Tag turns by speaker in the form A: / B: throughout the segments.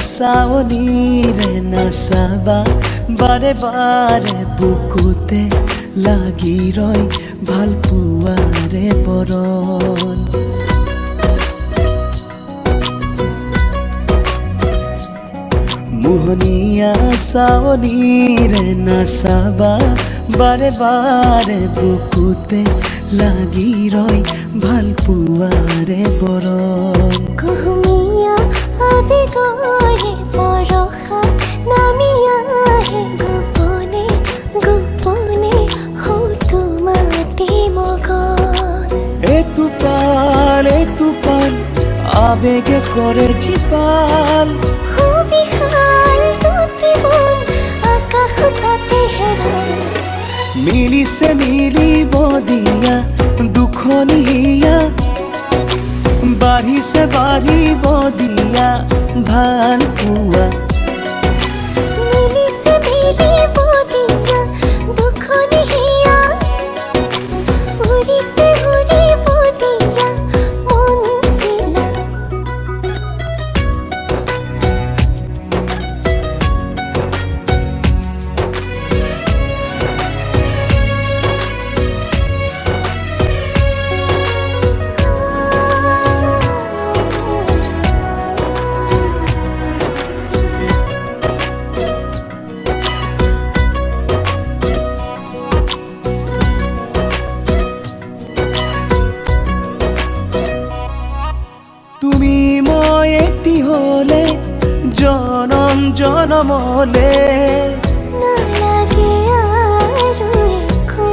A: চাৱনিৰে নাচাবা বাৰে বাৰে বুকুতে লাগি ৰয় ভাল পোৱাৰে বৰণ মোহনীয়া চাৱনিৰে নাচাবা বাৰে বাৰে বুকুতে লাগি ৰয় ভাল পোৱাৰে বৰণ
B: কুহুমীয়া আবেগৰে বৰষা নামি আহে গোপনে গোপনে হতো মাতি মগন
A: এতুপাল আবেগে করে জীপাল
B: বিশাল দুটি মন আকাশ তাতে হেৰাল
A: মিলিছে মিলিব দিয়া দুখনি হিয়া বাঢ়িছে বাঢ়িব দিয়া ভাল পোৱা
B: মিলিছে মিলিব দিয়া দুখনি হিয়া উৰিছে উৰিব দিয়া মন চিলা
A: তুমি মই এটি হলে জনম জনমলে
B: নালাগে আৰু একো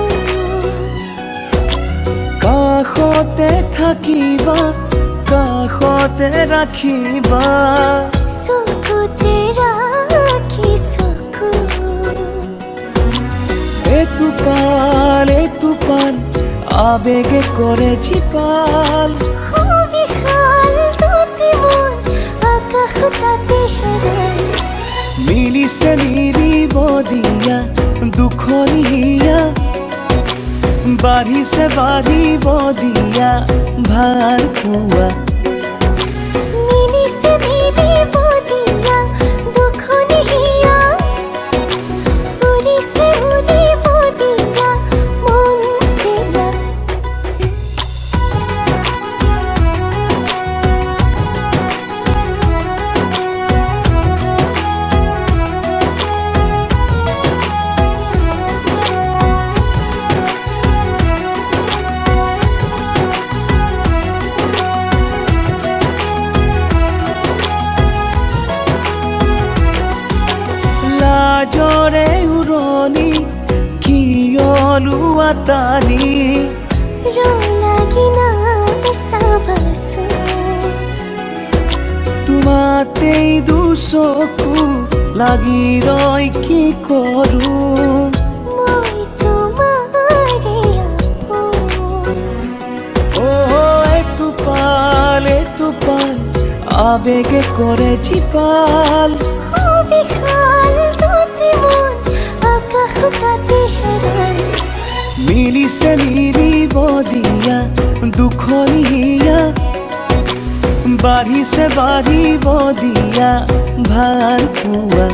A: কাষতে থাকিবা কাষতে ৰাখিবা
B: চকুতে ৰাখি চকু
A: এতুপাল আবেগে করে জীপাল
B: বিশাল দুটি মন আকাশ তাতে হেৰাল
A: মিলিছে মিলিব দিয়া দুখনি হিয়া বাঢ়িছে বাঢ়িব দিয়া ভাল পোৱা
B: মিলিছে মিলিব দিয়া দুখনি হিয়া উৰিছে উৰিব দিয়া মন চিলা
A: লাজৰে উৰণি কিয়লো আতানি
B: লাগি নাই চাবাচোন
A: তোমাতেই দুচকু লাগি ৰয় কি কৰোঁ
B: মই তোমাৰে আপোন
A: এতুপাল আবেগে করে জীপাল
B: বিশাল দুটি মন আকাশ তাতে হেৰাল
A: মিলিছে মিলিব দিয়া দুখনি হিয়া বাঢ়িছে বাঢ়িব দিয়া ভাল পোৱা